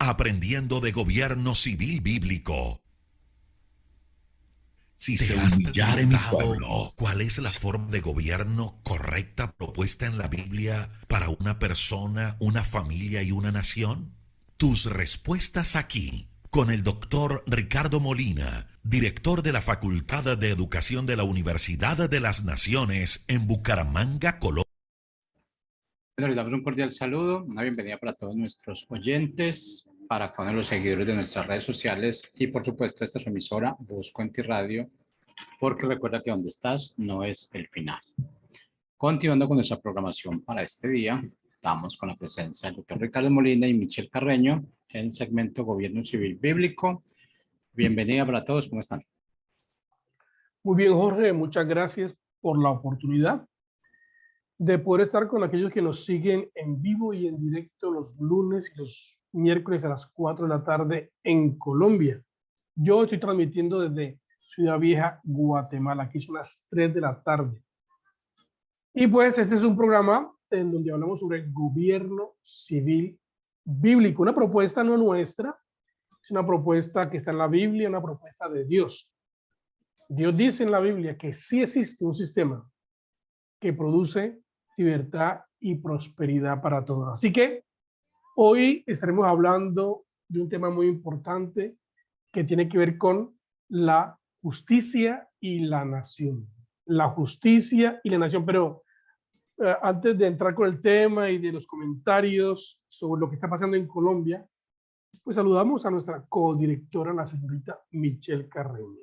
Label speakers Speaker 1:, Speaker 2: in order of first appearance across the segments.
Speaker 1: Aprendiendo de gobierno civil bíblico.
Speaker 2: Si
Speaker 1: ¿Te
Speaker 2: se
Speaker 1: has
Speaker 2: humillara mi
Speaker 1: preguntado
Speaker 2: pueblo.
Speaker 1: cuál es la forma de gobierno correcta propuesta en la Biblia para una persona, una familia y una nación? Tus respuestas aquí, con el doctor Ricardo Molina, director de la Facultad de Educación de la Universidad de las Naciones en Bucaramanga, Colombia.
Speaker 3: Bueno, les damos un cordial saludo, una bienvenida para todos nuestros oyentes, para cada uno de los seguidores de nuestras redes sociales y por supuesto esta es su emisora Busco en Ti Radio, porque recuerda que donde estás no es el final. Continuando con nuestra programación para este día, estamos con la presencia del doctor Ricardo Molina y Michelle Carreño en el segmento Gobierno Civil Bíblico. Bienvenida para todos, ¿cómo están?
Speaker 4: Muy bien, Jorge, muchas gracias por la oportunidad de poder estar con aquellos que nos siguen en vivo y en directo los lunes y los miércoles a las 4 de la tarde en Colombia. Yo estoy transmitiendo desde Ciudad Vieja, Guatemala. Aquí son las 3 de la tarde. Y pues este es un programa en donde hablamos sobre gobierno civil bíblico. Una propuesta no nuestra, es una propuesta que está en la Biblia, una propuesta de Dios. Dios dice en la Biblia que sí existe un sistema que produce libertad y prosperidad para todos. Así que hoy estaremos hablando de un tema muy importante que tiene que ver con la justicia y la nación. La justicia y la nación. Pero antes de entrar con el tema y de los comentarios sobre lo que está pasando en Colombia, pues saludamos a nuestra codirectora, la señorita Michelle Carreño.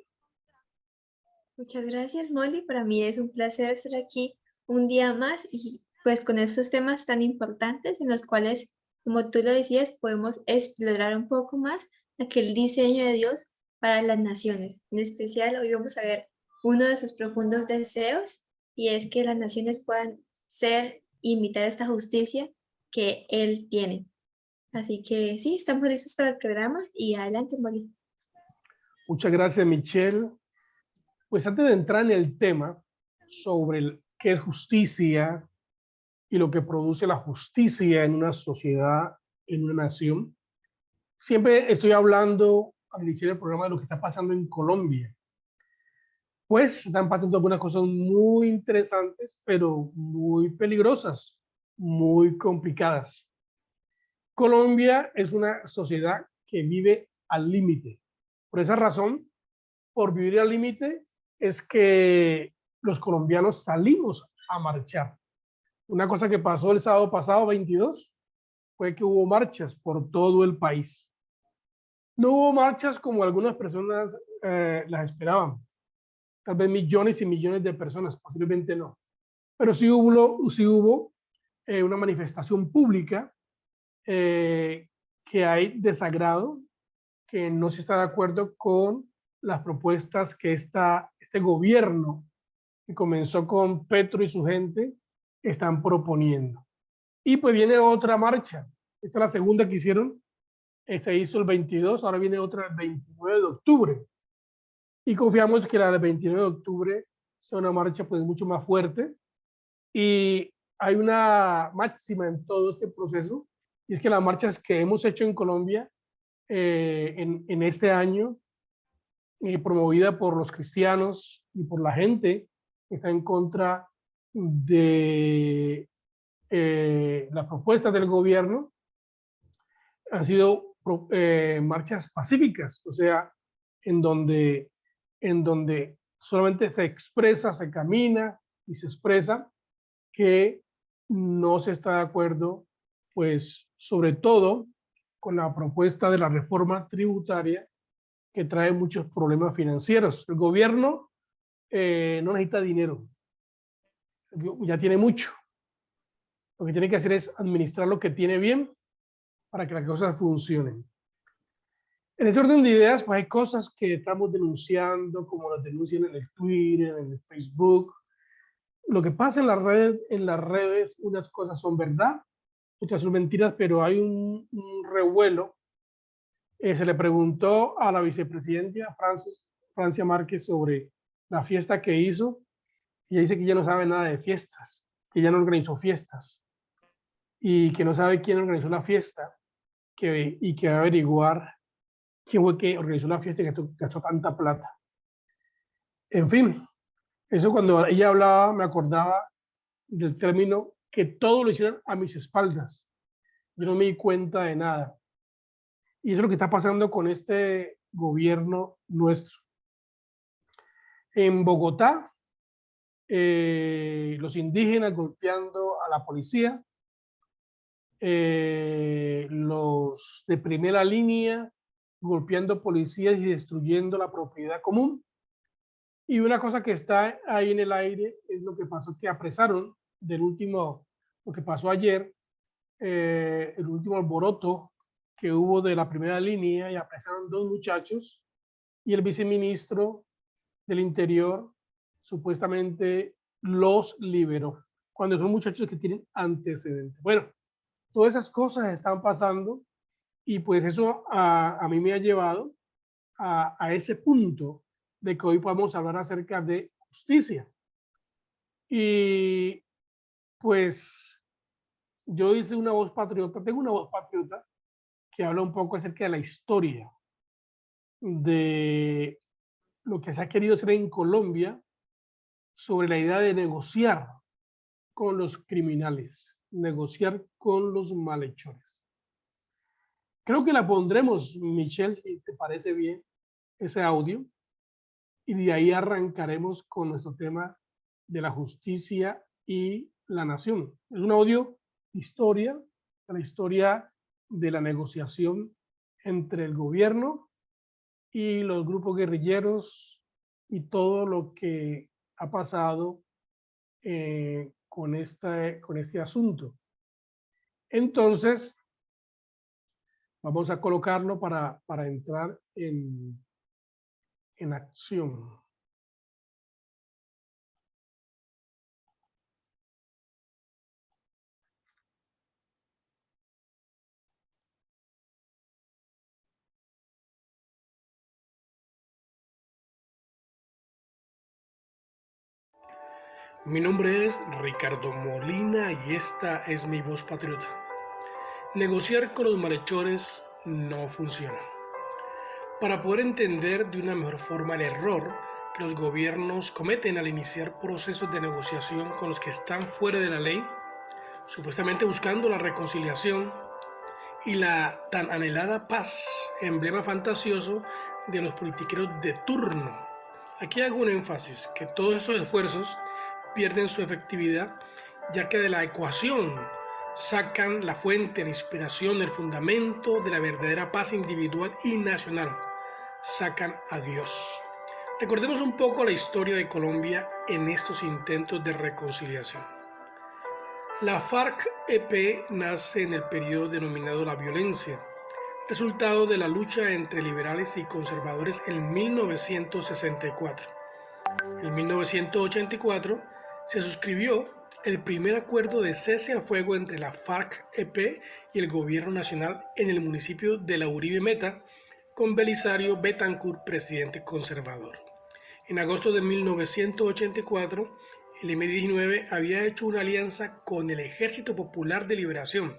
Speaker 5: Muchas gracias, Molly. Para mí es un placer estar aquí un día más y pues con estos temas tan importantes en los cuales, como tú lo decías, podemos explorar un poco más aquel diseño de Dios para las naciones. En especial, hoy vamos a ver uno de sus profundos deseos y es que las naciones puedan ser, imitar esta justicia que Él tiene. Así que sí, estamos listos para el programa y adelante, Molly.
Speaker 4: Muchas gracias, Michelle. Pues antes de entrar en el tema sobre qué es justicia y lo que produce la justicia en una sociedad, en una nación, siempre estoy hablando al iniciar el programa de lo que está pasando en Colombia. Pues están pasando algunas cosas muy interesantes, pero muy peligrosas, muy complicadas. Colombia es una sociedad que vive al límite. Por esa razón, por vivir al límite, es que los colombianos salimos a marchar. Una cosa que pasó el sábado pasado, 22, fue que hubo marchas por todo el país. No hubo marchas como algunas personas las esperaban. Tal vez millones y millones de personas, posiblemente no. Pero sí hubo una manifestación pública que hay desagrado, que no se está de acuerdo con las propuestas que este gobierno, que comenzó con Petro y su gente, están proponiendo. Y pues viene otra marcha. Esta es la segunda que hicieron. Se hizo el 22, ahora viene otra el 29 de octubre. Y confiamos que la del 29 de octubre sea una marcha pues mucho más fuerte. Y hay una máxima en todo este proceso, y es que las marchas que hemos hecho en Colombia en este año, promovida por los cristianos y por la gente que está en contra de las propuestas del gobierno, han sido marchas pacíficas, o sea, en donde solamente se expresa, se camina y se expresa que no se está de acuerdo, pues, sobre todo con la propuesta de la reforma tributaria que trae muchos problemas financieros. El gobierno no necesita dinero, ya tiene mucho. Lo que tiene que hacer es administrar lo que tiene bien para que las cosas funcionen. En ese orden de ideas, pues hay cosas que estamos denunciando, como las denuncian en el Twitter, en el Facebook. Lo que pasa en las redes, unas cosas son verdad, otras son mentiras, pero hay un revuelo. Se le preguntó a la vicepresidenta Francia Márquez sobre la fiesta que hizo, y ella dice que ya no sabe nada de fiestas, que ya no organizó fiestas, y que no sabe quién organizó la fiesta, y que va a averiguar quién fue que organizó la fiesta y gastó tanta plata. En fin, eso cuando ella hablaba me acordaba del término que todo lo hicieron a mis espaldas. Yo no me di cuenta de nada. Y eso es lo que está pasando con este gobierno nuestro. En Bogotá, los indígenas golpeando a la policía, los de primera línea golpeando policías y destruyendo la propiedad común. Y una cosa que está ahí en el aire es lo que pasó, que apresaron lo que pasó ayer, el último alboroto que hubo de la primera línea, y apresaron 2 muchachos y el viceministro del Interior supuestamente los liberó, cuando son muchachos que tienen antecedentes. Bueno, todas esas cosas están pasando y pues eso a mí me ha llevado a ese punto de que hoy podamos hablar acerca de justicia. Y pues yo hice una voz patriota, tengo una voz patriota que habla un poco acerca de la historia de lo que se ha querido hacer en Colombia sobre la idea de negociar con los criminales, negociar con los malhechores. Creo que la pondremos, Michelle, si te parece bien, ese audio, y de ahí arrancaremos con nuestro tema de la justicia y la nación. Es un audio de historia, de la historia de la negociación entre el gobierno y los grupos guerrilleros y todo lo que ha pasado con este asunto. Entonces, vamos a colocarlo para entrar en acción.
Speaker 2: Mi nombre es Ricardo Molina y esta es mi voz patriota. Negociar con los malhechores no funciona. Para poder entender de una mejor forma el error que los gobiernos cometen al iniciar procesos de negociación con los que están fuera de la ley, supuestamente buscando la reconciliación y la tan anhelada paz, emblema fantasioso de los politiqueros de turno. Aquí hago un énfasis, que todos esos esfuerzos pierden su efectividad, ya que de la ecuación sacan la fuente, la inspiración, el fundamento de la verdadera paz individual y nacional. Sacan a Dios. Recordemos un poco la historia de Colombia en estos intentos de reconciliación. La FARC-EP nace en el periodo denominado la violencia, resultado de la lucha entre liberales y conservadores en 1964. En 1984 se suscribió el primer acuerdo de cese al fuego entre la FARC-EP y el gobierno nacional en el municipio de La Uribe Meta, con Belisario Betancur, presidente conservador. En agosto de 1984, el M-19 había hecho una alianza con el Ejército Popular de Liberación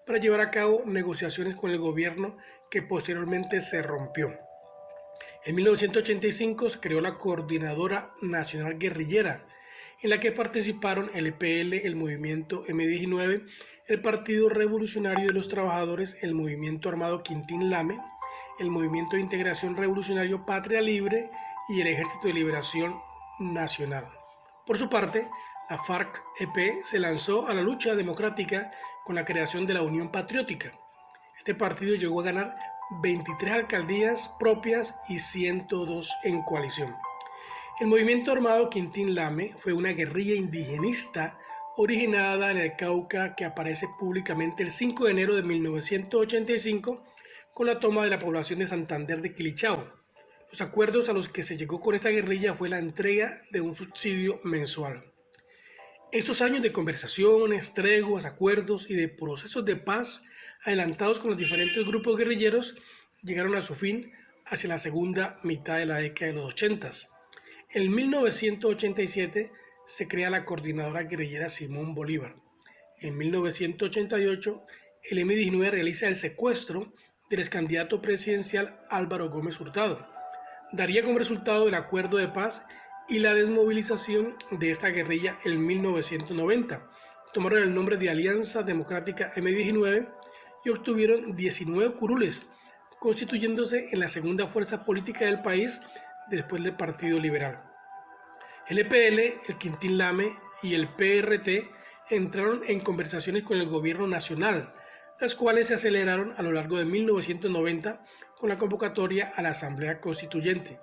Speaker 2: para llevar a cabo negociaciones con el gobierno, que posteriormente se rompió. En 1985 se creó la Coordinadora Nacional Guerrillera, en la que participaron el EPL, el Movimiento M-19, el Partido Revolucionario de los Trabajadores, el Movimiento Armado Quintín Lame, el Movimiento de Integración Revolucionario Patria Libre y el Ejército de Liberación Nacional. Por su parte, la FARC-EP se lanzó a la lucha democrática con la creación de la Unión Patriótica. Este partido llegó a ganar 23 alcaldías propias y 102 en coalición. El movimiento armado Quintín Lame fue una guerrilla indigenista originada en el Cauca, que aparece públicamente el 5 de enero de 1985 con la toma de la población de Santander de Quilichao. Los acuerdos a los que se llegó con esta guerrilla fue la entrega de un subsidio mensual. Estos años de conversaciones, treguas, acuerdos y de procesos de paz adelantados con los diferentes grupos guerrilleros llegaron a su fin hacia la segunda mitad de la década de los 80. En 1987 se crea la Coordinadora Guerrillera Simón Bolívar. En 1988 el M-19 realiza el secuestro del ex candidato presidencial Álvaro Gómez Hurtado. Daría como resultado el acuerdo de paz y la desmovilización de esta guerrilla en 1990. Tomaron el nombre de Alianza Democrática M-19 y obtuvieron 19 curules, constituyéndose en la segunda fuerza política del país después del Partido Liberal. El EPL, el Quintín Lame y el PRT entraron en conversaciones con el gobierno nacional, las cuales se aceleraron a lo largo de 1990 con la convocatoria a la Asamblea Constituyente,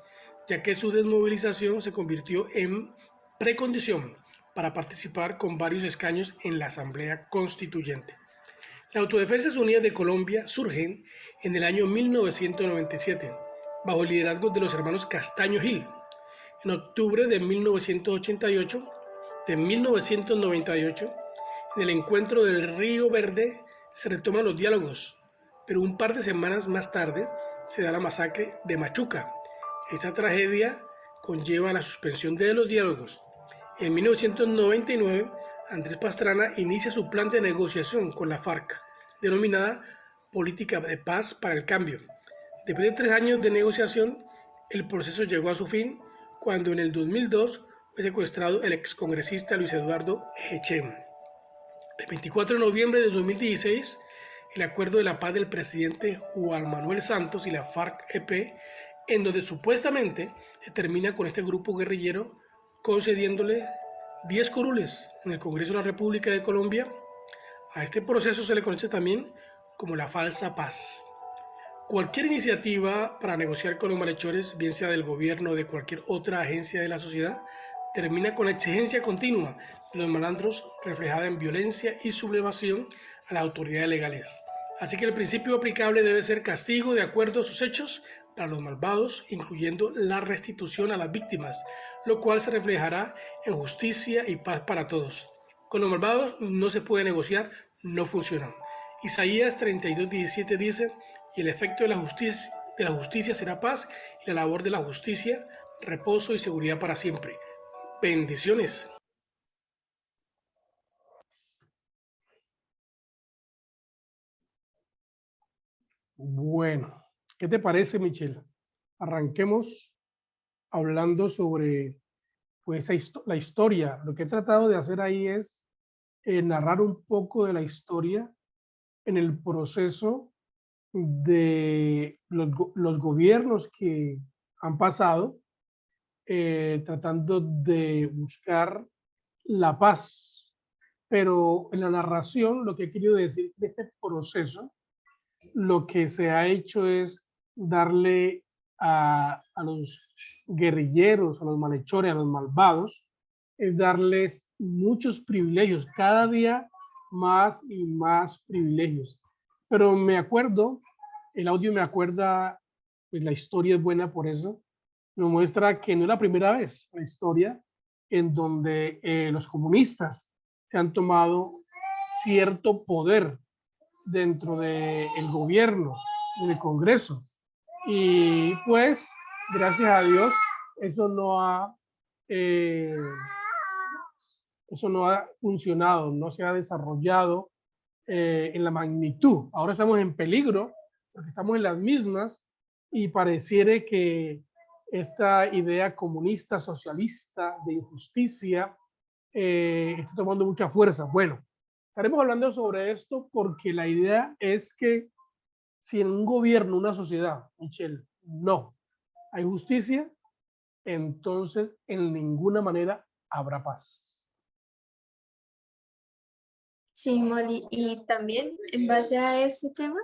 Speaker 2: ya que su desmovilización se convirtió en precondición para participar con varios escaños en la Asamblea Constituyente. Las Autodefensas Unidas de Colombia surgen en el año 1997, bajo el liderazgo de los hermanos Castaño Gil. En octubre de 1998, en el encuentro del Río Verde, se retoman los diálogos, pero un par de semanas más tarde se da la masacre de Machuca. Esta tragedia conlleva la suspensión de los diálogos. En 1999, Andrés Pastrana inicia su plan de negociación con la FARC, denominada Política de Paz para el Cambio. Después de 3 años de negociación, el proceso llegó a su fin cuando en el 2002 fue secuestrado el excongresista Luis Eduardo Echem. El 24 de noviembre de 2016, el acuerdo de la paz del presidente Juan Manuel Santos y la FARC-EP, en donde supuestamente se termina con este grupo guerrillero concediéndole 10 curules en el Congreso de la República de Colombia. A este proceso se le conoce también como la falsa paz. Cualquier iniciativa para negociar con los malhechores, bien sea del gobierno o de cualquier otra agencia de la sociedad, termina con la exigencia continua de los malandros reflejada en violencia y sublevación a las autoridades legales. Así que el principio aplicable debe ser castigo de acuerdo a sus hechos para los malvados, incluyendo la restitución a las víctimas, lo cual se reflejará en justicia y paz para todos. Con los malvados no se puede negociar, no funciona. Isaías 32:17 dice: y el efecto de la justicia será paz, y la labor de la justicia, reposo y seguridad para siempre. Bendiciones.
Speaker 4: Bueno, ¿qué te parece, Michelle? Arranquemos hablando sobre pues, la historia. Lo que he tratado de hacer ahí es narrar un poco de la historia en el proceso de los gobiernos que han pasado, tratando de buscar la paz. Pero en la narración, lo que he querido decir de este proceso, lo que se ha hecho es darle a los guerrilleros, a los malhechores, a los malvados, es darles muchos privilegios, cada día más y más privilegios. Pero me acuerdo, el audio me acuerda, pues la historia es buena por eso, nos muestra que no es la primera vez la historia en donde los comunistas se han tomado cierto poder dentro del gobierno, del Congreso. Y pues, gracias a Dios, eso no ha funcionado, no se ha desarrollado en la magnitud. Ahora estamos en peligro porque estamos en las mismas y pareciera que esta idea comunista, socialista, de injusticia, está tomando mucha fuerza. Bueno, estaremos hablando sobre esto porque la idea es que si en un gobierno, una sociedad, Michelle, no hay justicia, entonces en ninguna manera habrá paz.
Speaker 5: Sí, Molly, y también en base a este tema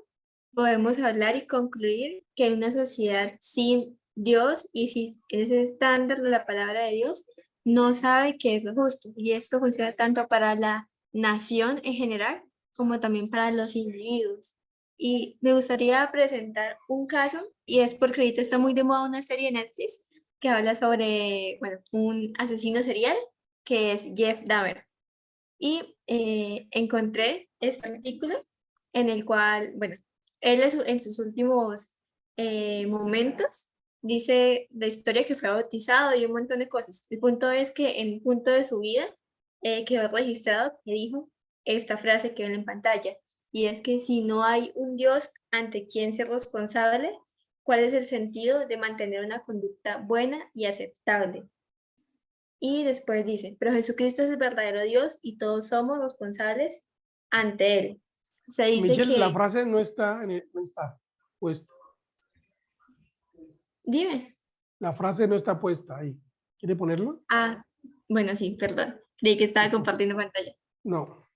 Speaker 5: podemos hablar y concluir que una sociedad sin Dios y sin ese estándar de la palabra de Dios no sabe qué es lo justo. Y esto funciona tanto para la nación en general como también para los individuos. Y me gustaría presentar un caso, y es porque ahorita está muy de moda una serie de Netflix que habla sobre, bueno, un asesino serial que es Jeff Dahmer. Y encontré este artículo en el cual, bueno, él en sus últimos momentos dice la historia que fue bautizado y un montón de cosas. El punto es que en un punto de su vida quedó registrado que dijo esta frase que ven en pantalla. y es que si no hay un Dios ante quien ser responsable, ¿cuál es el sentido de mantener una conducta buena y aceptable? Y después dice, pero Jesucristo es el verdadero Dios y todos somos responsables ante Él. Se dice
Speaker 4: Michelle, la
Speaker 5: que,
Speaker 4: frase no está, no está puesta.
Speaker 5: dime,
Speaker 4: La frase no está puesta ahí. ¿Quiere ponerlo?
Speaker 5: ah, bueno, sí, perdón, creí que estaba compartiendo pantalla.
Speaker 4: No.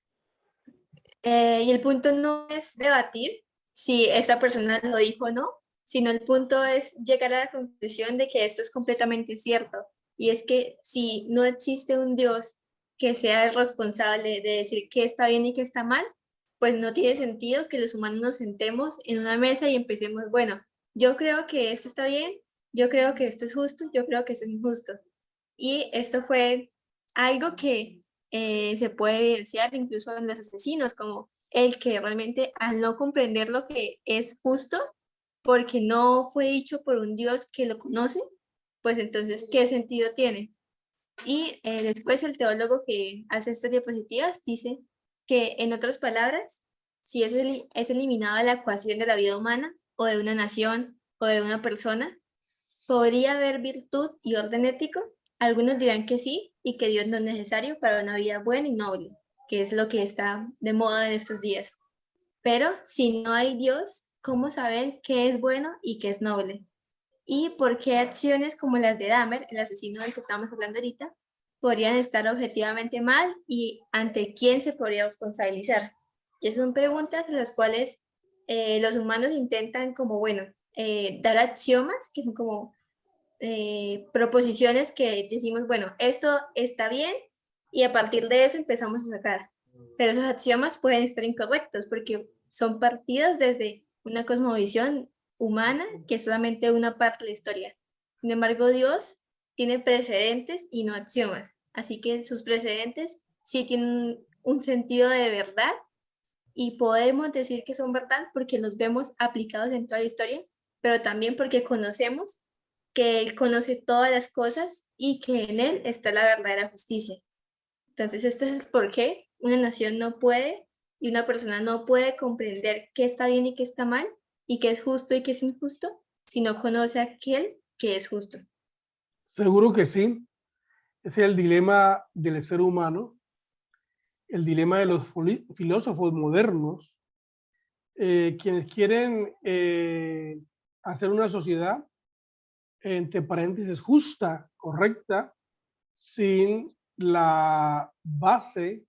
Speaker 5: Y el punto no es debatir si esta persona lo dijo o no, sino el punto es llegar a la conclusión de que esto es completamente cierto. Y es que si no existe un Dios que sea el responsable de decir qué está bien y qué está mal, pues no tiene sentido que los humanos nos sentemos en una mesa y empecemos, bueno, yo creo que esto está bien, yo creo que esto es justo, yo creo que esto es injusto. Y esto fue algo que se puede evidenciar incluso en los asesinos, como el que realmente al no comprender lo que es justo, porque no fue dicho por un Dios que lo conoce, pues entonces, ¿qué sentido tiene? Y después el teólogo que hace estas diapositivas dice que, en otras palabras, si es eliminada la ecuación de la vida humana o de una nación o de una persona, ¿podría haber virtud y orden ético? Algunos dirán que sí y que Dios no es necesario para una vida buena y noble, que es lo que está de moda en estos días. Pero si no hay Dios, ¿cómo saber qué es bueno y qué es noble? ¿Y por qué acciones como las de Dahmer, el asesino del que estábamos hablando ahorita, podrían estar objetivamente mal y ante quién se podría responsabilizar? Y esas son preguntas en las cuales los humanos intentan como, bueno, dar axiomas, que son como proposiciones que decimos, bueno, esto está bien y a partir de eso empezamos a sacar. Pero esos axiomas pueden estar incorrectos porque son partidos desde una cosmovisión humana que es solamente una parte de la historia. Sin embargo, Dios tiene precedentes y no axiomas. Así que sus precedentes sí tienen un sentido de verdad y podemos decir que son verdad porque los vemos aplicados en toda la historia, pero también porque conocemos que Él conoce todas las cosas y que en Él está la verdadera justicia. Entonces, este es el por qué una nación no puede y una persona no puede comprender qué está bien y qué está mal y qué es justo y qué es injusto si no conoce a aquel que es justo.
Speaker 4: Seguro que sí. Ese es el dilema del ser humano, el dilema de los filósofos modernos, quienes quieren hacer una sociedad, entre paréntesis, justa, correcta, sin la base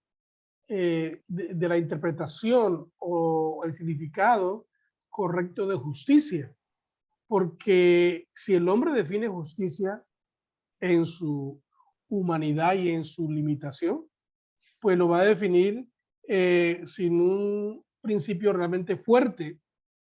Speaker 4: de la interpretación o el significado correcto de justicia. Porque si el hombre define justicia en su humanidad y en su limitación, pues lo va a definir sin un principio realmente fuerte,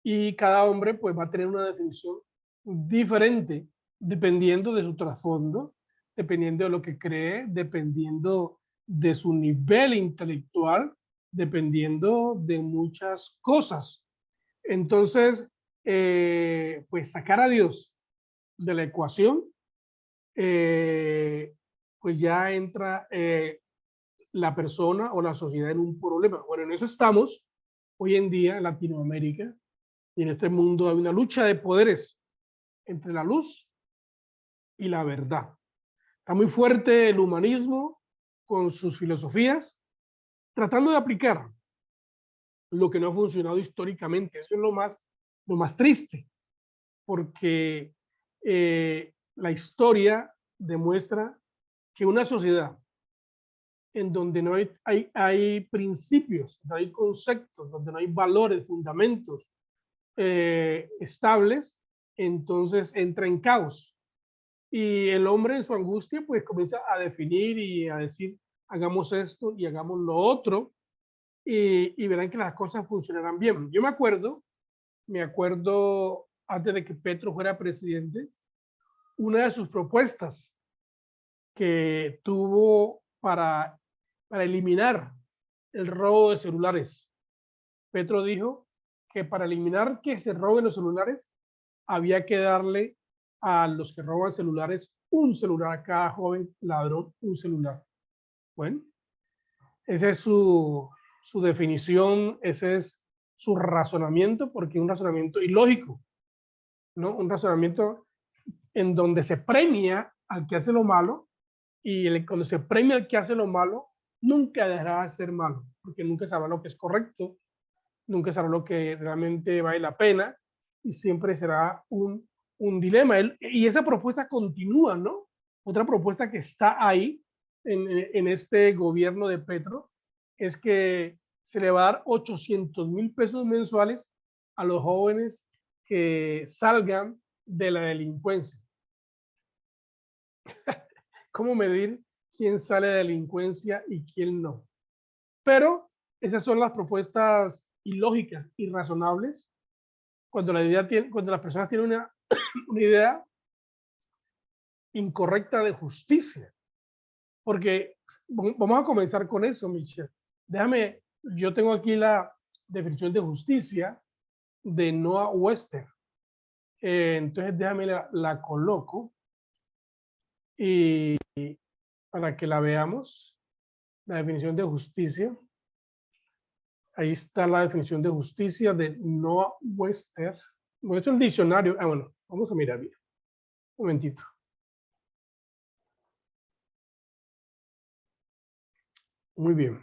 Speaker 4: y cada hombre pues va a tener una definición diferente dependiendo de su trasfondo, dependiendo de lo que cree, dependiendo de su nivel intelectual, dependiendo de muchas cosas. Entonces, pues sacar a Dios de la ecuación, pues ya entra la persona o la sociedad en un problema. Bueno, en eso estamos hoy en día en Latinoamérica, y en este mundo hay una lucha de poderes entre la luz y la verdad. Está muy fuerte el humanismo con sus filosofías, tratando de aplicar lo que no ha funcionado históricamente. Eso es lo más triste, porque la historia demuestra que una sociedad en donde no hay principios, no hay conceptos, donde no hay valores, fundamentos estables, entonces entra en caos. Y el hombre en su angustia pues comienza a definir y a decir, hagamos esto y hagamos lo otro, y verán que las cosas funcionarán bien. Yo me acuerdo antes de que Petro fuera presidente, una de sus propuestas que tuvo para eliminar el robo de celulares. Petro dijo que para eliminar que se roben los celulares, había que darle a los que roban celulares un celular, a cada joven ladrón un celular. Bueno, esa es su su definición, ese es su razonamiento, porque es un razonamiento ilógico, ¿no? Un razonamiento en donde se premia al que hace lo malo, y cuando se premia al que hace lo malo, nunca dejará de ser malo, porque nunca sabrá lo que es correcto, nunca sabrá lo que realmente vale la pena, y siempre será un dilema. Y esa propuesta continúa, ¿no? Otra propuesta que está ahí en este gobierno de Petro es que se le va a dar 800.000 pesos mensuales a los jóvenes que salgan de la delincuencia. ¿Cómo medir quién sale de delincuencia y quién no? Pero esas son las propuestas ilógicas, irrazonables, cuando las personas tienen una idea incorrecta de justicia. Porque vamos a comenzar con eso, Michelle. Yo tengo aquí la definición de justicia de Noah Webster. Entonces déjame la coloco y para que la veamos. La definición de justicia. Ahí está la definición de justicia de Noah Webster. Bueno, esto es el diccionario. Bueno, vamos a mirar bien. Un momentito. Muy bien.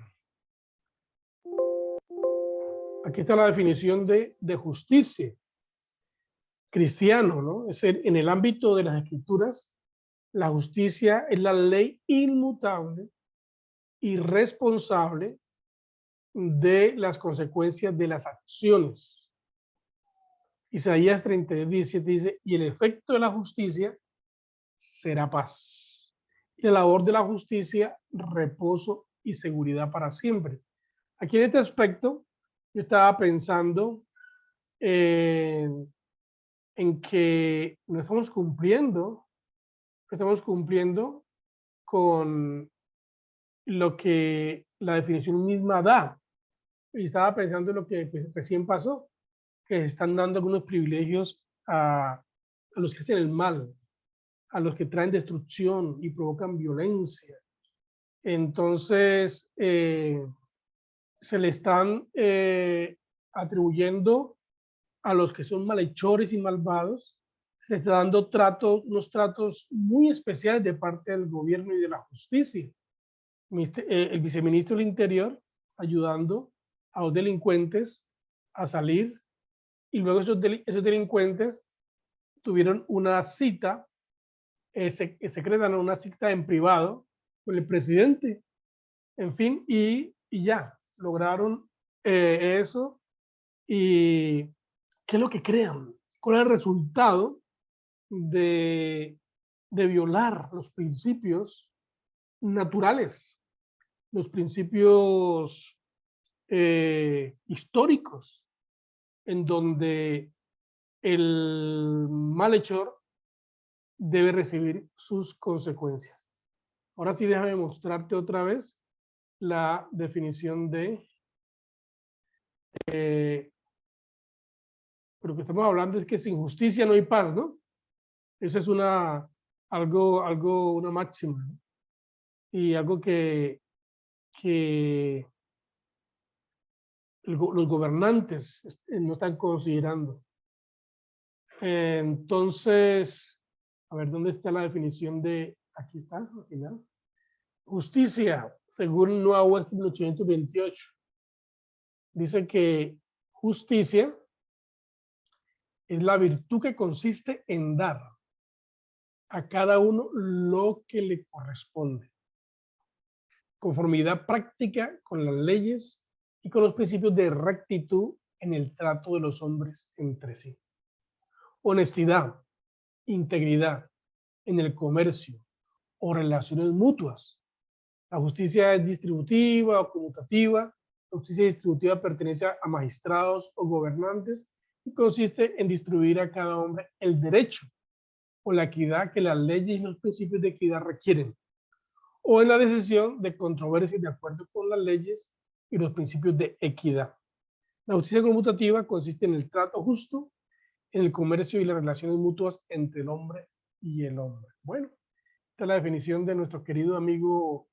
Speaker 4: Aquí está la definición de justicia. Cristiano, ¿no? Es en el ámbito de las escrituras, la justicia es la ley inmutable y responsable de las consecuencias de las acciones. Isaías 32:17 dice, y el efecto de la justicia será paz. Y la labor de la justicia, reposo y seguridad para siempre. Aquí en este aspecto, yo estaba pensando en que no estamos cumpliendo con lo que la definición misma da. Y estaba pensando en lo que recién pasó, que se están dando algunos privilegios a los que hacen el mal, a los que traen destrucción y provocan violencia. Entonces, se le están atribuyendo a los que son malhechores y malvados, se le está dando unos tratos muy especiales de parte del gobierno y de la justicia. El viceministro del Interior ayudando a los delincuentes a salir, y luego esos delincuentes tuvieron una cita secreta, ¿no? Una cita en privado con el presidente, en fin, y ya, lograron eso. ¿Y qué es lo que crean? ¿Cuál es el resultado de violar los principios naturales, los principios históricos, en donde el malhechor debe recibir sus consecuencias? Ahora sí, déjame mostrarte otra vez la definición de lo que estamos hablando es que sin justicia no hay paz, ¿no? Eso es una máxima, ¿no? Y algo que los gobernantes no están considerando. Entonces, a ver, ¿dónde está la definición de, aquí está, al final? Justicia, según Noah Webster 1828, dice que justicia es la virtud que consiste en dar a cada uno lo que le corresponde, conformidad práctica con las leyes y con los principios de rectitud en el trato de los hombres entre sí. Honestidad, integridad en el comercio o relaciones mutuas. La justicia es distributiva o conmutativa. La justicia distributiva pertenece a magistrados o gobernantes y consiste en distribuir a cada hombre el derecho o la equidad que las leyes y los principios de equidad requieren, o en la decisión de controversias de acuerdo con las leyes y los principios de equidad. La justicia conmutativa consiste en el trato justo en el comercio y las relaciones mutuas entre el hombre y el hombre. Bueno, esta es la definición de nuestro querido amigo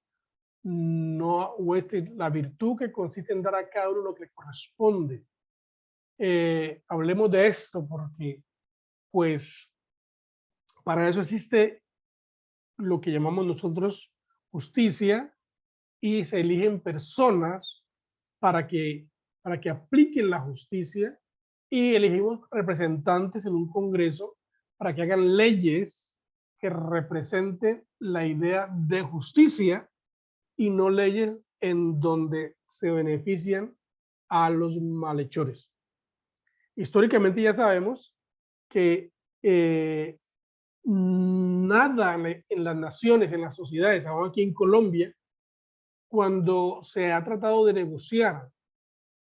Speaker 4: no, o la virtud que consiste en dar a cada uno lo que le corresponde. Hablemos de esto porque, pues, para eso existe lo que llamamos nosotros justicia, y se eligen personas para que, para que apliquen la justicia, y elegimos representantes en un congreso para que hagan leyes que representen la idea de justicia y no leyes en donde se benefician a los malhechores. Históricamente ya sabemos que nada en las naciones, en las sociedades, ahora aquí en Colombia, cuando se ha tratado de negociar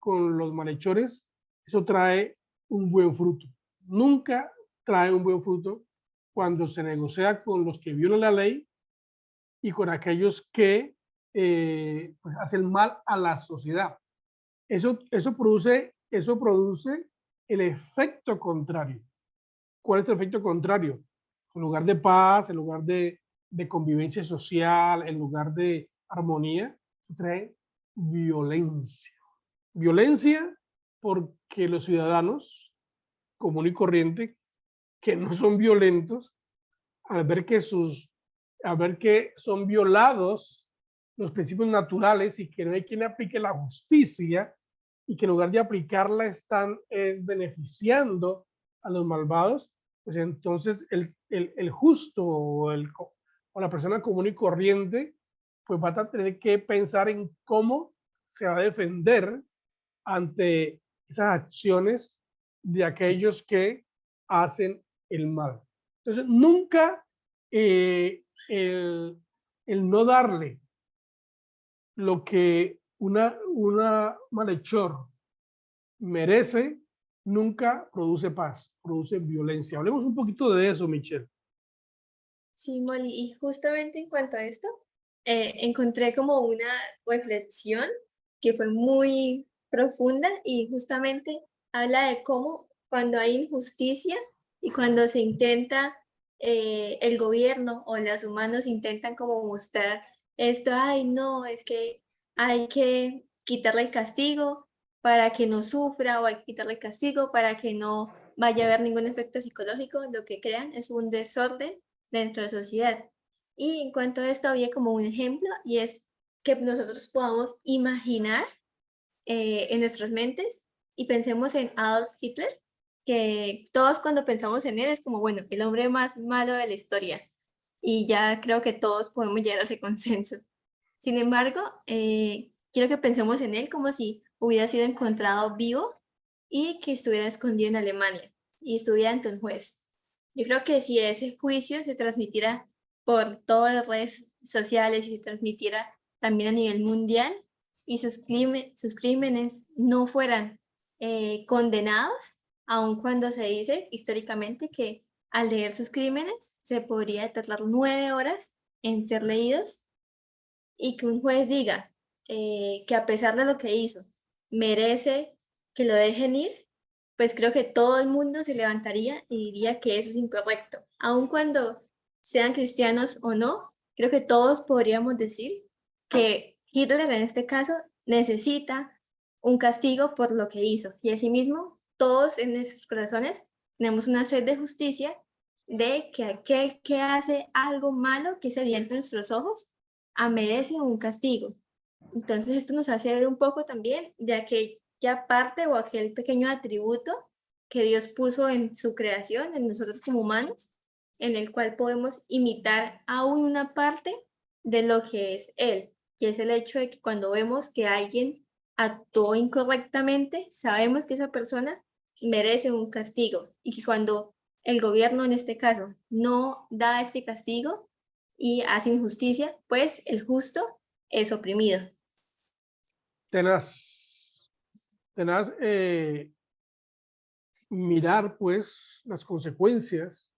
Speaker 4: con los malhechores, eso trae un buen fruto. Nunca trae un buen fruto cuando se negocia con los que violan la ley y con aquellos que pues hacen mal a la sociedad. Eso produce el efecto contrario. ¿Cuál es el efecto contrario? En lugar de paz, en lugar de convivencia social, en lugar de armonía, trae violencia. Violencia porque los ciudadanos común y corriente, que no son violentos, al ver que son violados los principios naturales y que no hay quien aplique la justicia, y que en lugar de aplicarla están beneficiando a los malvados, pues entonces el justo o la persona común y corriente pues va a tener que pensar en cómo se va a defender ante esas acciones de aquellos que hacen el mal. Entonces, nunca el no darle lo que una malhechor merece, nunca produce paz, produce violencia. Hablemos un poquito de eso, Michelle.
Speaker 5: Sí, Molly, y justamente en cuanto a esto, encontré como una reflexión que fue muy profunda y justamente habla de cómo cuando hay injusticia y cuando se intenta, el gobierno o los humanos intentan como mostrar esto, ay, no, es que hay que quitarle el castigo para que no sufra o hay que quitarle el castigo para que no vaya a haber ningún efecto psicológico, lo que crean es un desorden dentro de la sociedad. Y en cuanto a esto, había como un ejemplo y es que nosotros podamos imaginar en nuestras mentes y pensemos en Adolf Hitler, que todos cuando pensamos en él es como, bueno, el hombre más malo de la historia. Y ya creo que todos podemos llegar a ese consenso. Sin embargo, quiero que pensemos en él como si hubiera sido encontrado vivo y que estuviera escondido en Alemania y estuviera ante un juez. Yo creo que si ese juicio se transmitiera por todas las redes sociales y se transmitiera también a nivel mundial y sus crímenes no fueran condenados, aun cuando se dice históricamente que al leer sus crímenes se podría tardar 9 horas en ser leídos, y que un juez diga que a pesar de lo que hizo, merece que lo dejen ir, pues creo que todo el mundo se levantaría y diría que eso es incorrecto. Aun cuando sean cristianos o no, creo que todos podríamos decir que Hitler en este caso necesita un castigo por lo que hizo. Y asimismo, todos en nuestros corazones tenemos una sed de justicia, de que aquel que hace algo malo, que es evidente en nuestros ojos, merece un castigo. Entonces esto nos hace ver un poco también de aquella parte o aquel pequeño atributo que Dios puso en su creación, en nosotros como humanos, en el cual podemos imitar aún una parte de lo que es Él, que es el hecho de que cuando vemos que alguien actuó incorrectamente, sabemos que esa persona merece un castigo y que cuando el gobierno en este caso no da este castigo y hace injusticia, pues el justo es oprimido.
Speaker 4: Tenaz, mirar pues las consecuencias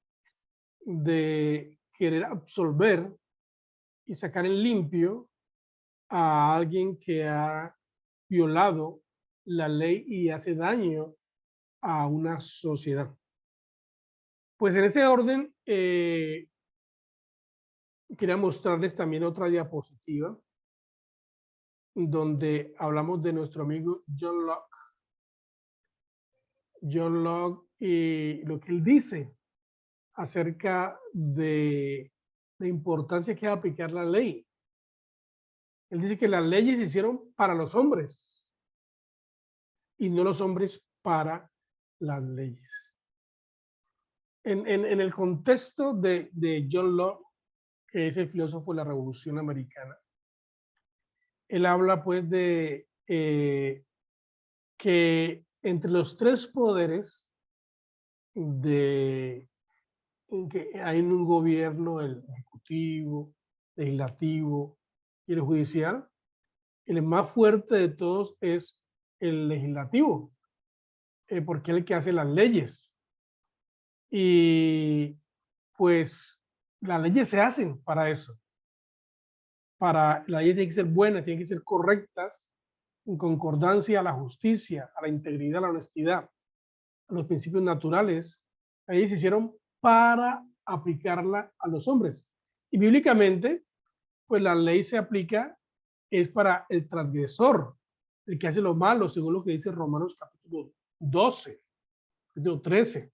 Speaker 4: de querer absolver y sacar en limpio a alguien que ha violado la ley y hace daño a una sociedad. Pues en ese orden, quería mostrarles también otra diapositiva donde hablamos de nuestro amigo John Locke. John Locke y lo que él dice acerca de la importancia que es aplicar la ley. Él dice que las leyes se hicieron para los hombres y no los hombres para las leyes. En el contexto de John Locke, que es el filósofo de la Revolución Americana, él habla pues de que entre los tres poderes que hay en un gobierno, el ejecutivo, legislativo y el judicial, el más fuerte de todos es el legislativo, porque es el que hace las leyes. Y pues las leyes se hacen para eso. Las leyes tienen que ser buenas, tienen que ser correctas, en concordancia a la justicia, a la integridad, a la honestidad, a los principios naturales. Las leyes se hicieron para aplicarla a los hombres. Y bíblicamente, pues la ley se aplica, es para el transgresor, el que hace lo malo, según lo que dice Romanos capítulo 12, capítulo 13,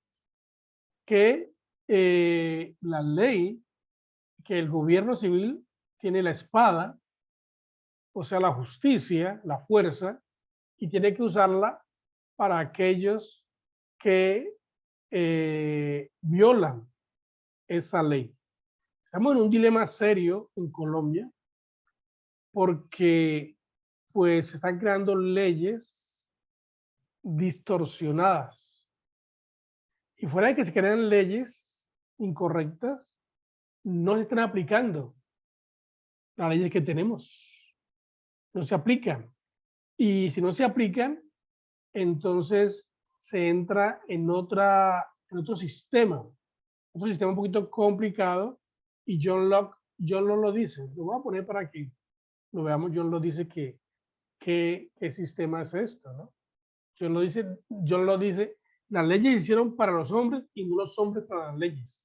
Speaker 4: que la ley, que el gobierno civil tiene la espada, o sea, la justicia, la fuerza, y tiene que usarla para aquellos que violan esa ley. Estamos en un dilema serio en Colombia porque pues se están creando leyes distorsionadas. Y fuera de que se crean leyes incorrectas, no se están aplicando las leyes que tenemos. No se aplican. Y si no se aplican, entonces se entra en otro sistema un poquito complicado, y John Locke lo dice. Lo voy a poner para que lo veamos. John Locke dice qué sistema es esto, ¿no? John lo dice, las leyes se hicieron para los hombres y no los hombres para las leyes.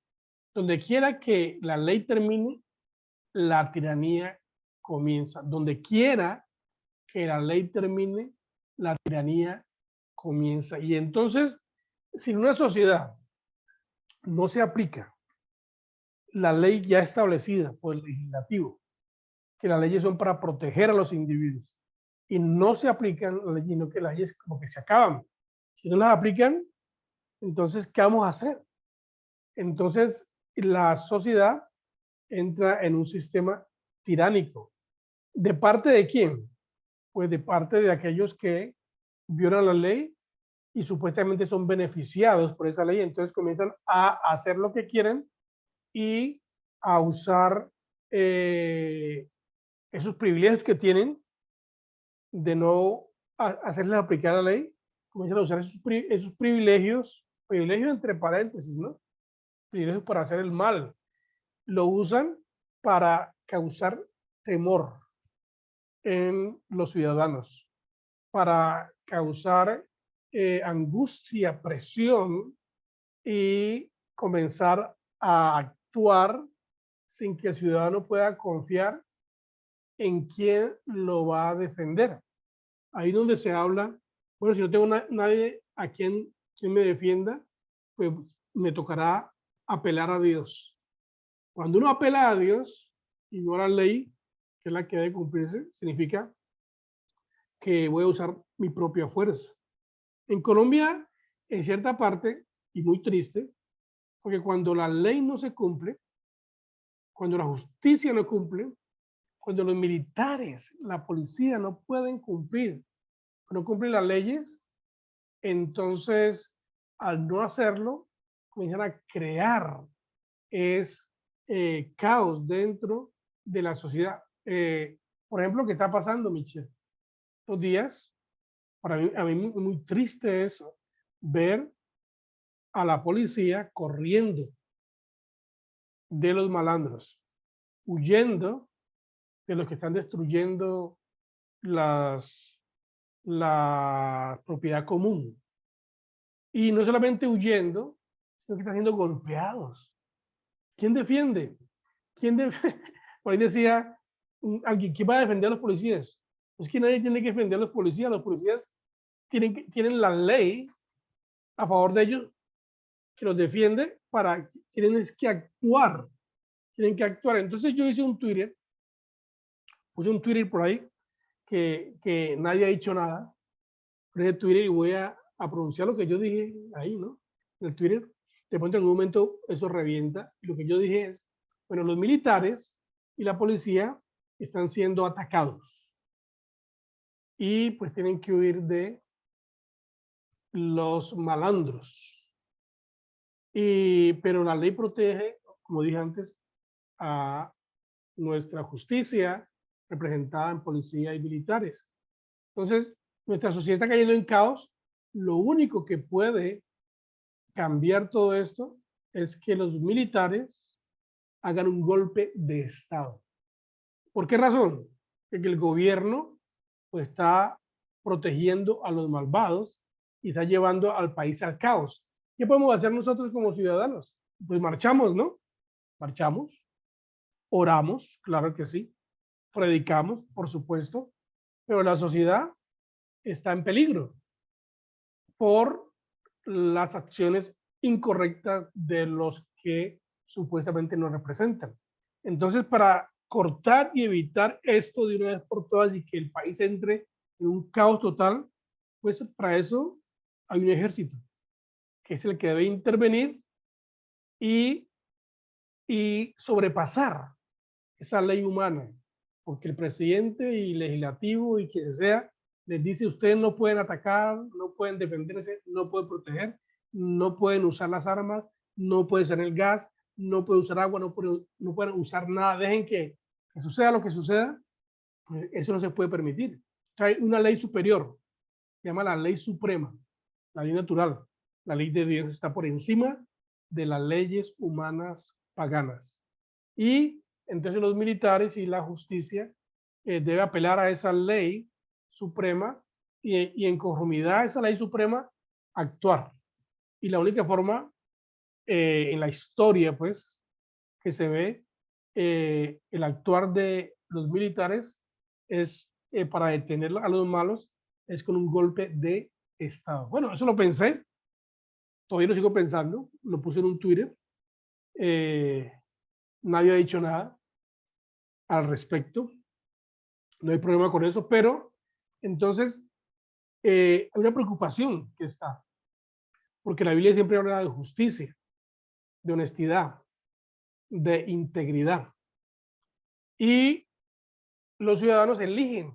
Speaker 4: Donde quiera que la ley termine, la tiranía comienza. Donde quiera que la ley termine, la tiranía comienza. Y entonces, si en una sociedad no se aplica la ley ya establecida por el legislativo, que las leyes son para proteger a los individuos, y no se aplican las leyes, sino que las leyes como que se acaban. Si no las aplican, entonces, ¿qué vamos a hacer? Entonces, la sociedad entra en un sistema tiránico. ¿De parte de quién? Pues de parte de aquellos que violan la ley y supuestamente son beneficiados por esa ley. Entonces comienzan a hacer lo que quieren y a usar esos privilegios que tienen de no hacerles aplicar la ley. Comienzan a usar esos privilegios entre paréntesis, ¿no? Privilegios para hacer el mal. Lo usan para causar temor en los ciudadanos, para causar angustia, presión, y comenzar a actuar sin que el ciudadano pueda confiar en quién lo va a defender. Ahí donde se habla, bueno, si no tengo nadie a quien me defienda, pues me tocará apelar a Dios. Cuando uno apela a Dios y no a la ley, que es la que debe cumplirse, significa que voy a usar mi propia fuerza. En Colombia, en cierta parte, y muy triste, porque cuando la ley no se cumple, cuando la justicia no cumple, cuando los militares, la policía no pueden cumplir, no cumplen las leyes, entonces, al no hacerlo, comienzan a crear caos dentro de la sociedad. Por ejemplo, ¿qué está pasando, Michelle? Estos días, para mí, a mí muy triste eso, ver a la policía corriendo de los malandros, huyendo de los que están destruyendo la propiedad común. Y no solamente huyendo, sino que están siendo golpeados. ¿Quién defiende? Por ahí decía alguien, ¿quién va a defender a los policías? Es que nadie tiene que defender a los policías tienen la ley a favor de ellos que los defiende tienen que actuar. Entonces yo puse un Twitter por ahí que nadie ha dicho nada, por ese Twitter y voy a pronunciar lo que yo dije ahí, ¿no? En el Twitter, de pronto en algún momento eso revienta. Y lo que yo dije es, bueno, los militares y la policía están siendo atacados y pues tienen que huir de los malandros. Pero la ley protege, como dije antes, a nuestra justicia representada en policía y militares. Entonces, nuestra sociedad está cayendo en caos. Lo único que puede cambiar todo esto es que los militares hagan un golpe de Estado. ¿Por qué razón? Porque el gobierno pues, está protegiendo a los malvados y está llevando al país al caos. ¿Qué podemos hacer nosotros como ciudadanos? Pues marchamos, ¿no? Marchamos, oramos, claro que sí, predicamos, por supuesto, pero la sociedad está en peligro por las acciones incorrectas de los que supuestamente nos representan. Entonces, para cortar y evitar esto de una vez por todas y que el país entre en un caos total, pues para eso hay un ejército, que es el que debe intervenir y sobrepasar esa ley humana, porque el presidente y legislativo y quien sea les dice ustedes no pueden atacar, no pueden defenderse, no pueden proteger, no pueden usar las armas, no pueden usar el gas, no pueden usar agua, no pueden usar nada, dejen que suceda lo que suceda, eso no se puede permitir. Hay una ley superior, se llama la ley suprema, la ley natural, la ley de Dios está por encima de las leyes humanas paganas. Y entonces los militares y la justicia debe apelar a esa ley suprema y en conformidad a esa ley suprema actuar. Y la única forma en la historia, pues, que se ve el actuar de los militares es para detener a los malos, es con un golpe de Estado. Bueno, eso lo pensé, todavía lo sigo pensando, lo puse en un Twitter, nadie ha dicho nada al respecto, no hay problema con eso, pero entonces hay una preocupación que está, porque la Biblia siempre habla de justicia, de honestidad, de integridad, y los ciudadanos eligen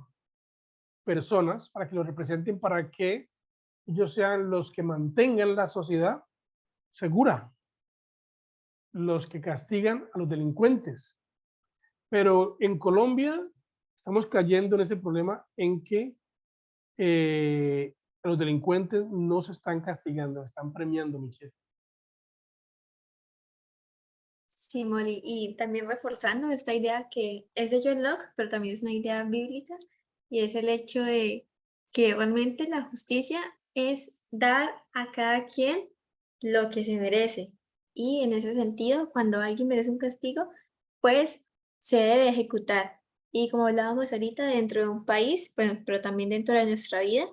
Speaker 4: personas para que los representen, para que ellos sean los que mantengan la sociedad segura, los que castigan a los delincuentes. Pero en Colombia estamos cayendo en ese problema en que los delincuentes no se están castigando, están premiando, Michelle.
Speaker 5: Sí, Mori, y también reforzando esta idea que es de John Locke, pero también es una idea bíblica, y es el hecho de que realmente la justicia es dar a cada quien lo que se merece. Y en ese sentido, cuando alguien merece un castigo, pues se debe ejecutar. Y como hablábamos ahorita, dentro de un país, bueno, pero también dentro de nuestra vida,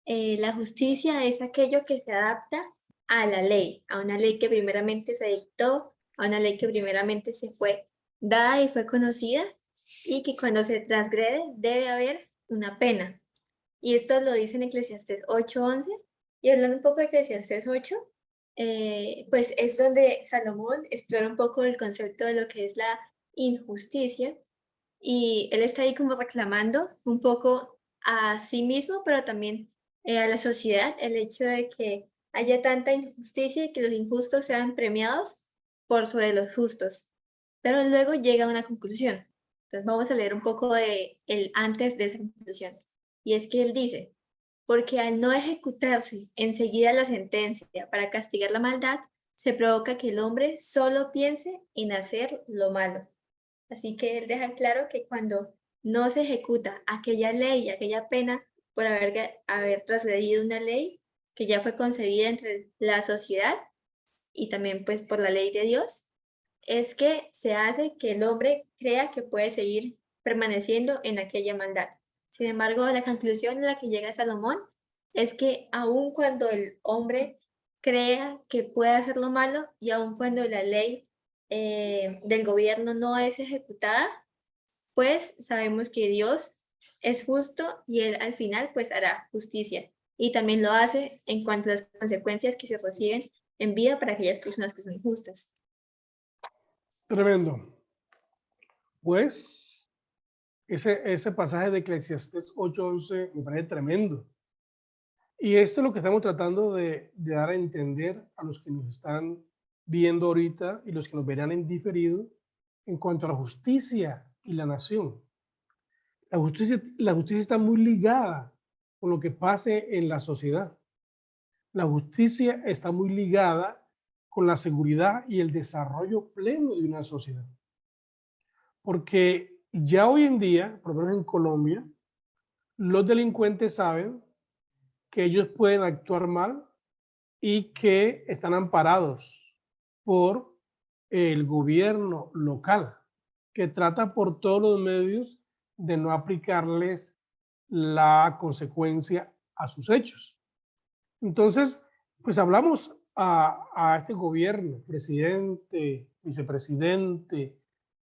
Speaker 5: la justicia es aquello que se adapta a la ley, a una ley que primeramente se dictó, a una ley que primeramente se fue dada y fue conocida, y que cuando se transgrede debe haber una pena. Y esto lo dice en Eclesiastés 8:11. Y hablando un poco de Eclesiastés 8, pues es donde Salomón explora un poco el concepto de lo que es la injusticia. Y él está ahí como reclamando un poco a sí mismo, pero también a la sociedad, el hecho de que haya tanta injusticia y que los injustos sean premiados por sobre los justos. Pero luego llega a una conclusión. Entonces vamos a leer un poco de el antes de esa conclusión. Y es que él dice, porque al no ejecutarse enseguida la sentencia para castigar la maldad, se provoca que el hombre solo piense en hacer lo malo. Así que él deja claro que cuando no se ejecuta aquella ley, aquella pena por haber transgredido una ley que ya fue concebida entre la sociedad y también pues por la ley de Dios, es que se hace que el hombre crea que puede seguir permaneciendo en aquella maldad. Sin embargo, la conclusión a la que llega Salomón es que aun cuando el hombre crea que puede hacer lo malo y aun cuando la ley del gobierno no es ejecutada, pues sabemos que Dios es justo y Él al final pues hará justicia. Y también lo hace en cuanto a las consecuencias que se reciben en vida para aquellas personas que son injustas.
Speaker 4: Tremendo. Pues ese pasaje de Eclesiastés 8:11 me parece tremendo. Y esto es lo que estamos tratando de dar a entender a los que nos están viendo ahorita y los que nos verán en diferido en cuanto a la justicia y la nación. La justicia está muy ligada con lo que pase en la sociedad. La justicia está muy ligada con la seguridad y el desarrollo pleno de una sociedad. Porque ya hoy en día, por lo menos en Colombia, los delincuentes saben que ellos pueden actuar mal y que están amparados por el gobierno local, que trata por todos los medios de no aplicarles la consecuencia a sus hechos. Entonces, pues hablamos a este gobierno, presidente, vicepresidente,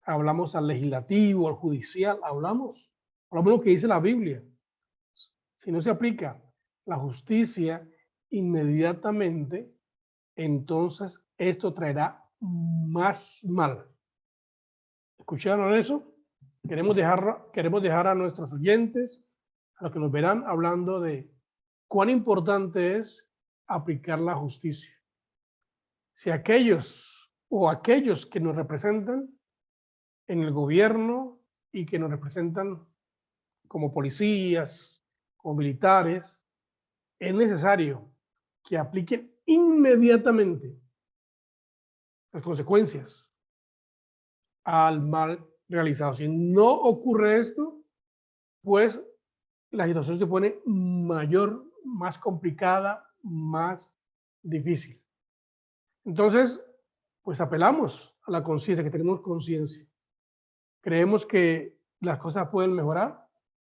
Speaker 4: hablamos al legislativo, al judicial, hablamos lo que dice la Biblia. Si no se aplica la justicia inmediatamente, entonces esto traerá más mal. ¿Escucharon eso? Queremos dejar a nuestros oyentes, a los que nos verán, hablando de cuán importante es aplicar la justicia. Si aquellos que nos representan en el gobierno y que nos representan como policías, como militares, es necesario que apliquen inmediatamente las consecuencias al mal realizado. Si no ocurre esto, pues la situación se pone mayor, más complicada, más difícil. Entonces, pues apelamos a la conciencia, que tenemos conciencia. Creemos que las cosas pueden mejorar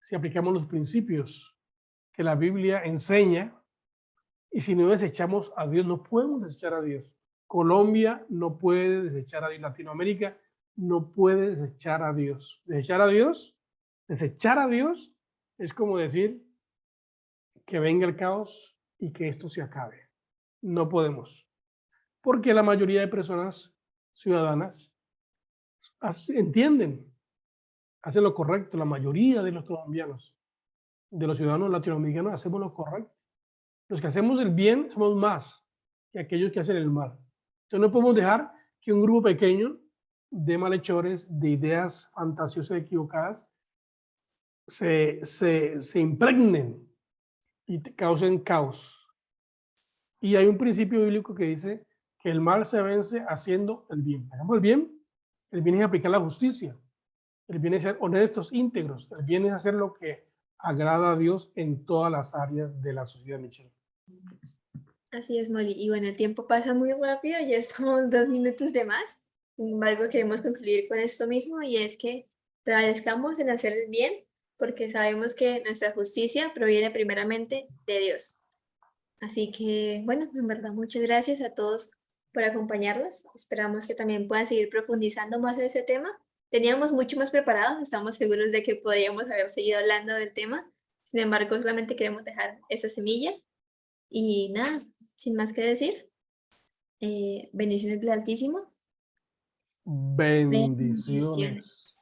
Speaker 4: si aplicamos los principios que la Biblia enseña, y si no desechamos a Dios. No podemos desechar a Dios. Colombia no puede desechar a Dios. Latinoamérica no puede desechar a Dios. Desechar a Dios es como decir que venga el caos y que esto se acabe. No podemos. Porque la mayoría de personas ciudadanas entienden, hacen lo correcto. La mayoría de los colombianos, de los ciudadanos latinoamericanos, hacemos lo correcto. Los que hacemos el bien somos más que aquellos que hacen el mal. Entonces no podemos dejar que un grupo pequeño de malhechores, de ideas fantasiosas equivocadas, se impregnen y causen caos. Y hay un principio bíblico que dice que el mal se vence haciendo el bien. Hagamos el bien es aplicar la justicia, el bien es ser honestos, íntegros, el bien es hacer lo que agrada a Dios en todas las áreas de la sociedad, Michelle.
Speaker 5: Así es, Molly. Y bueno, el tiempo pasa muy rápido, ya estamos 2 minutos de más. Sin embargo, queremos concluir con esto mismo y es que prevalezcamos en hacer el bien porque sabemos que nuestra justicia proviene primeramente de Dios. Así que, bueno, en verdad, muchas gracias a todos por acompañarnos. Esperamos que también puedan seguir profundizando más en ese tema. Teníamos mucho más preparado, estamos seguros de que podríamos haber seguido hablando del tema. Sin embargo, solamente queremos dejar esa semilla. Y nada, sin más que decir, bendiciones del Altísimo.
Speaker 4: Bendiciones.